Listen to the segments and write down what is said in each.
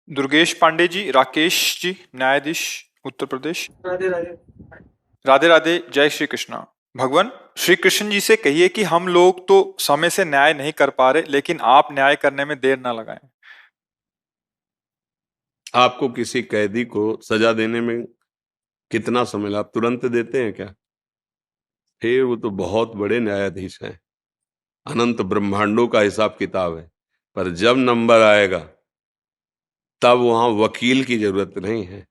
दुर्गेश पांडे जी, राकेश जी, न्यायाधीश, उत्तर प्रदेश। राधे राधे। राधे राधे, जय श्री कृष्णा। भगवान श्री कृष्ण जी से कहिए कि हम लोग तो समय से न्याय नहीं कर पा रहे, लेकिन आप न्याय करने में देर ना लगाएं। आपको किसी कैदी को सजा देने में कितना समय लगा? आप तुरंत देते हैं क्या? फिर वो तो बहुत बड़े न्यायाधीश हैं, अनंत ब्रह्मांडों का हिसाब किताब है। पर जब नंबर आएगा तब वहां वकील की जरूरत नहीं है,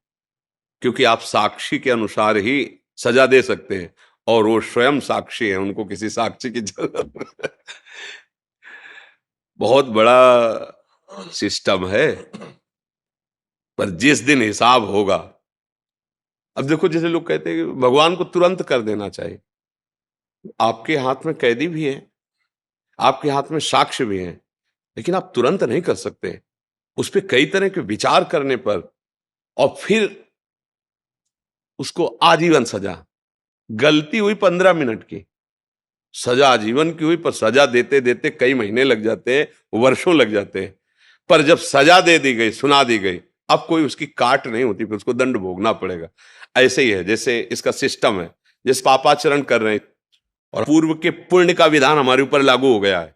क्योंकि आप साक्षी के अनुसार ही सजा दे सकते हैं, और वो स्वयं साक्षी है, उनको किसी साक्षी की जरूरत नहीं। बहुत बड़ा सिस्टम है। पर जिस दिन हिसाब होगा, अब देखो, जैसे लोग कहते हैं कि भगवान को तुरंत कर देना चाहिए। आपके हाथ में कैदी भी है, आपके हाथ में साक्ष्य भी है, लेकिन आप तुरंत नहीं कर सकते। उस पर कई तरह के विचार करने पर, और फिर उसको आजीवन सजा। गलती हुई 15 मिनट की, सजा आजीवन की हुई, पर सजा देते देते कई महीने लग जाते हैं, वर्षों लग जाते हैं। पर जब सजा दे दी गई, सुना दी गई, अब कोई उसकी काट नहीं होती, फिर उसको दंड भोगना पड़ेगा। ऐसे ही है, जैसे इसका सिस्टम है, जिस पापाचरण कर रहे हैं और पूर्व के पुण्य का विधान हमारे ऊपर लागू हो गया है,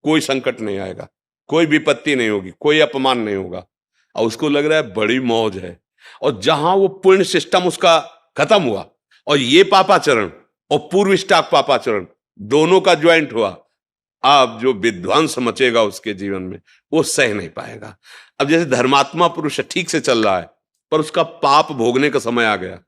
कोई संकट नहीं आएगा, कोई विपत्ति नहीं होगी, कोई अपमान नहीं होगा, और उसको लग रहा है बड़ी मौज है। और जहां वो पुण्य सिस्टम उसका खत्म हुआ, और ये पापाचरण और पूर्व स्टाक पापाचरण दोनों का ज्वाइंट हुआ, अब जो विध्वंस मचेगा उसके जीवन में, वो सह नहीं पाएगा। अब जैसे धर्मात्मा पुरुष ठीक से चल रहा है, पर उसका पाप भोगने का समय आ गया।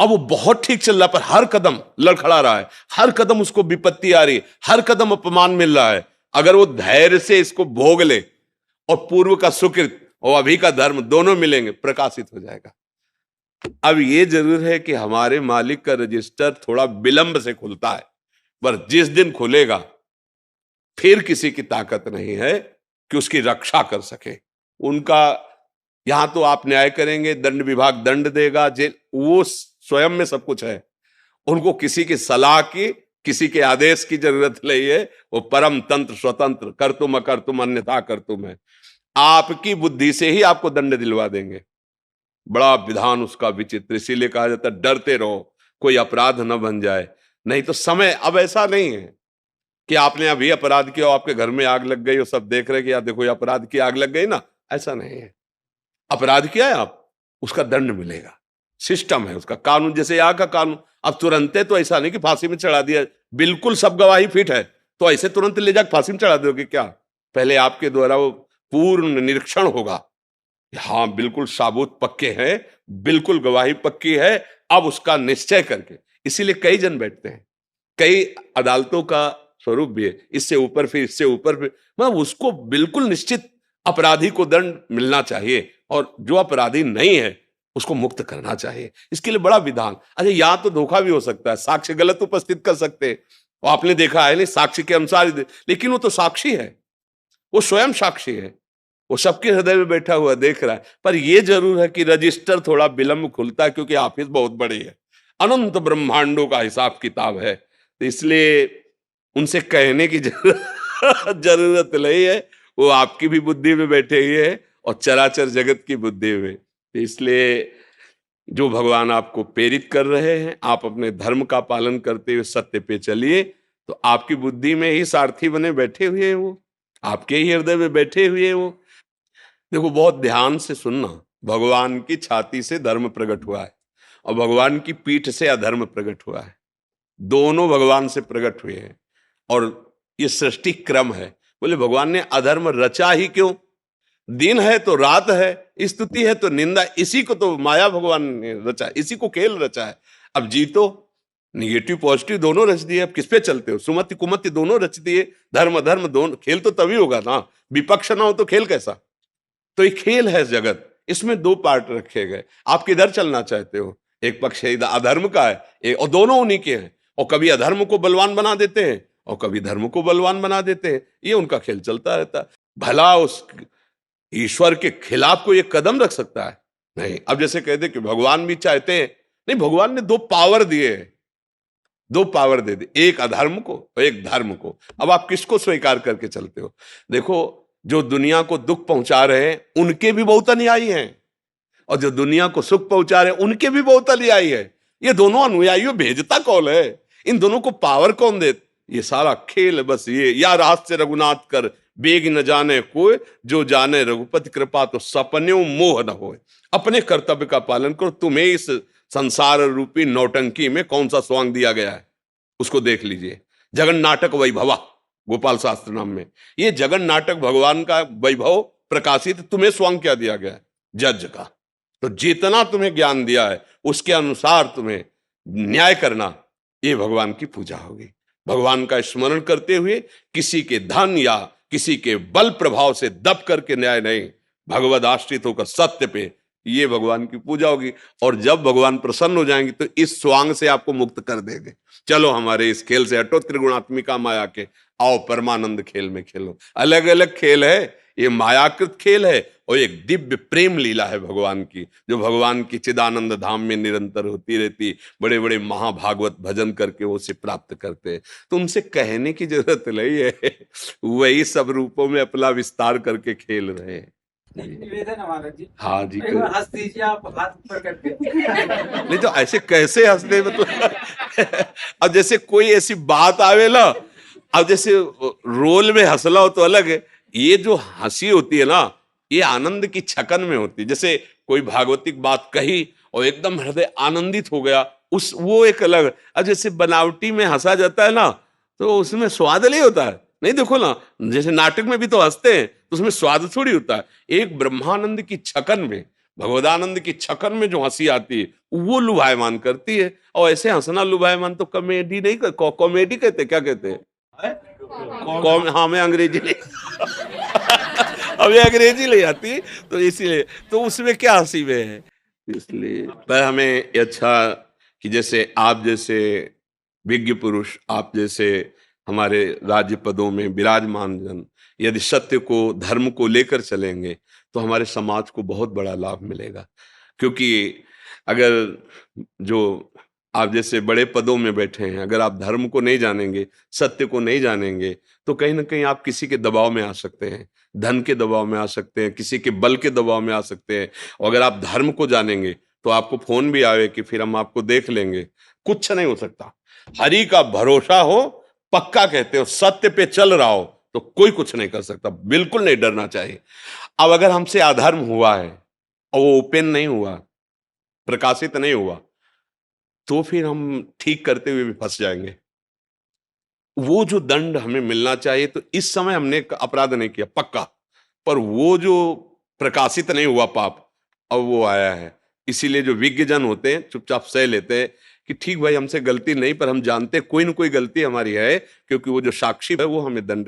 अब वो बहुत ठीक चल रहा है, पर हर कदम लड़खड़ा रहा है, हर कदम उसको विपत्ति आ रही है, हर कदम अपमान मिल रहा है। अगर वो धैर्य से इसको भोग ले, और पूर्व का सुकृत और अभी का धर्म दोनों मिलेंगे, प्रकाशित हो जाएगा। अब ये जरूर है कि हमारे मालिक का रजिस्टर थोड़ा विलंब से खुलता है, पर जिस दिन खुलेगा फिर किसी की ताकत नहीं है कि उसकी रक्षा कर सके। उनका यहां तो आप न्याय करेंगे, दंड विभाग दंड देगा, जेल, वो स्वयं में सब कुछ है। उनको किसी की सलाह की, किसी के आदेश की जरूरत नहीं है। वो परम तंत्र स्वतंत्र, कर तुम अकर तुम अन्यथा कर तुम है। आपकी बुद्धि से ही आपको दंड दिलवा देंगे। बड़ा विधान उसका विचित्र, इसीलिए कहा जाता है डरते रहो कोई अपराध न बन जाए। नहीं तो समय, अब ऐसा नहीं है कि आपने अभी अपराध किया और आपके घर में आग लग गई और सब देख रहे कि यार देखो ये अपराध की आग लग गई ना, ऐसा नहीं है। अपराध किया है आप, उसका दंड मिलेगा, सिस्टम है उसका, कानून जैसे यहाँ का कानून। अब तुरंत तो ऐसा नहीं कि फांसी में चढ़ा दिया, बिल्कुल सब गवाही फिट है, तो ऐसे तुरंत ले जाकर फांसी में चढ़ा दोगे क्या? पहले आपके द्वारा वो पूर्ण निरीक्षण होगा, हाँ बिल्कुल साबुत पक्के हैं, बिल्कुल गवाही पक्की है, अब उसका निश्चय करके। इसीलिए कई जन बैठते हैं, कई अदालतों का स्वरूप भी है, इससे ऊपर फिर इससे ऊपर फिर, मतलब उसको बिल्कुल निश्चित अपराधी को दंड मिलना चाहिए, और जो अपराधी नहीं है उसको मुक्त करना चाहिए। इसके लिए बड़ा विधान। अच्छा, यहां तो धोखा भी हो सकता है, साक्ष्य गलत उपस्थित कर सकते हैं, और आपने देखा है नहीं, साक्ष्य के अनुसार लेकिन वो तो साक्षी है, वो स्वयं साक्षी है, वो सबके हृदय में बैठा हुआ देख रहा है। पर यह जरूर है कि रजिस्टर थोड़ा विलंब खुलता है, क्योंकि ऑफिस बहुत बड़ी है, अनंत ब्रह्मांडों का हिसाब किताब है। तो इसलिए उनसे कहने की जरूरत नहीं है, वो आपकी भी बुद्धि में बैठे हुए है और चराचर जगत की बुद्धि में। तो इसलिए जो भगवान आपको प्रेरित कर रहे हैं, आप अपने धर्म का पालन करते हुए सत्य पे चलिए, तो आपकी बुद्धि में ही सारथी बने बैठे हुए हैं, वो आपके ही हृदय में बैठे हुए हैं वो। देखो, बहुत ध्यान से सुनना, भगवान की छाती से धर्म प्रकट हुआ है और भगवान की पीठ से अधर्म प्रकट हुआ है, दोनों भगवान से प्रकट हुए हैं। और ये सृष्टि क्रम है। बोले भगवान ने अधर्म रचा ही क्यों? दिन है तो रात है, स्तुति है तो निंदा, इसी को तो माया भगवान ने रचा, इसी को खेल रचा है। अब जीतो, निगेटिव पॉजिटिव दोनों रच दिए, अब किस पे चलते हो? सुमति कुमति दोनों रच दिए, धर्म अधर्म दोनों। खेल तो तभी होगा ना, विपक्ष ना हो तो खेल कैसा? तो ये खेल है जगत, इसमें दो पार्ट रखे गए। आप किधर चलना चाहते हो? एक पक्ष अधर्म का है, और दोनों उन्हीं के हैं, और कभी अधर्म को बलवान बना देते हैं और कभी धर्म को बलवान बना देते हैं। ये उनका खेल चलता रहता है। भला उस ईश्वर के खिलाफ को ये कदम रख सकता है? नहीं। अब जैसे कहते कि भगवान भी चाहते हैं, नहीं, भगवान ने दो पावर दिए, दो पावर दे दी, एक अधर्म को और एक धर्म को। अब आप किसको स्वीकार करके चलते हो? देखो, जो दुनिया को दुख पहुंचा रहे हैं उनके भी बहुत अनुयायी हैं, और जो दुनिया को सुख पहुंचा रहे हैं उनके भी बहुत अनुयायी है। ये दोनों अनुयायियों भेजता कौन है? इन दोनों को पावर कौन दे? ये सारा खेल बस ये, या रास से रघुनाथ कर बेग न जाने कोई, जो जाने रघुपति कृपा तो सपन्यों मोह न होए। अपने कर्तव्य का पालन करो। तुम्हें इस संसार रूपी नौटंकी में कौन सा स्वांग दिया गया है उसको देख लीजिए। जगन नाटक वैभवा, गोपाल शास्त्र नाम में ये जगन नाटक भगवान का वैभव प्रकाशित, तुम्हें स्वांग क्या दिया गया है? जज का। तो जितना तुम्हें ज्ञान दिया है उसके अनुसार तुम्हें न्याय करना, ये भगवान की पूजा होगी। भगवान का स्मरण करते हुए किसी के धन या किसी के बल प्रभाव से दब करके न्याय नहीं, भगवद आश्रित होकर सत्य पे, ये भगवान की पूजा होगी। और जब भगवान प्रसन्न हो जाएंगे तो इस स्वांग से आपको मुक्त कर देंगे। चलो हमारे इस खेल से हटो, त्रिगुणात्मिका माया के, आओ परमानंद खेल में खेलो। अलग अलग खेल है, ये मायाकृत खेल है और एक दिव्य प्रेम लीला है भगवान की, जो भगवान की चिदानंद धाम में निरंतर होती रहती। बड़े बड़े महाभागवत भजन करके वो उसे प्राप्त करते हैं। तो उनसे कहने की जरूरत नहीं है, वही सब रूपों में अपना विस्तार करके खेल रहे हैं। निवेदन हमारा जी, हाँ जी, एक बार हंस दीजिए, आप हाथ ऊपर करके। नहीं तो ऐसे कैसे हंसने में तो अब जैसे कोई ऐसी बात आवे ना, अब जैसे रोल में हंसला हो तो अलग है, ये जो हंसी होती है ना, ये आनंद की छकन में होती है। जैसे कोई भागवतिक बात कही और एकदम हृदय आनंदित हो गया, उस वो एक अलग। अब जैसे बनावटी में हंसा जाता है ना, तो उसमें स्वाद नहीं होता है। नहीं देखो ना, जैसे नाटक में भी तो हंसते हैं तो उसमें स्वाद थोड़ी होता है। एक ब्रह्मानंद की छकन में, भगवदानंद की छकन में जो हंसी आती है वो लुभायमान करती है। और ऐसे हंसना लुभायमान तो कॉमेडी नहीं, कॉमेडी कहते, क्या कहते हैं? हाँ, मैं अंग्रेजी ले अभी अंग्रेजी ले आती, तो इसीलिए तो उसमें क्या हंसी में है। इसलिए पर हमें अच्छा कि जैसे आप जैसे विज्ञ पुरुष, आप जैसे हमारे राज्य पदों में विराजमान जन यदि सत्य को, धर्म को लेकर चलेंगे तो हमारे समाज को बहुत बड़ा लाभ मिलेगा। क्योंकि अगर जो आप जैसे बड़े पदों में बैठे हैं, अगर आप धर्म को नहीं जानेंगे, सत्य को नहीं जानेंगे, तो कहीं ना कहीं आप किसी के दबाव में आ सकते हैं, धन के दबाव में आ सकते हैं, किसी के बल के दबाव में आ सकते हैं। और अगर आप धर्म को जानेंगे तो आपको फोन भी आवे कि फिर हम आपको देख लेंगे, कुछ नहीं हो सकता। हरि का भरोसा हो, पक्का कहते हो, सत्य पे चल रहा हो तो कोई कुछ नहीं कर सकता। बिल्कुल नहीं डरना चाहिए। अब अगर हमसे अधर्म हुआ है और वो ओपन नहीं हुआ, प्रकाशित नहीं हुआ, तो फिर हम ठीक करते हुए भी फंस जाएंगे। वो जो दंड हमें मिलना चाहिए, तो इस समय हमने अपराध नहीं किया पक्का, पर वो जो प्रकाशित नहीं हुआ पाप, अब वो आया है। इसीलिए जो विज्ञजन होते हैं चुपचाप सह लेते हैं कि ठीक भाई, हमसे गलती नहीं, पर हम जानते कोई ना कोई गलती हमारी है, क्योंकि वो जो साक्षी है वो हमें दंड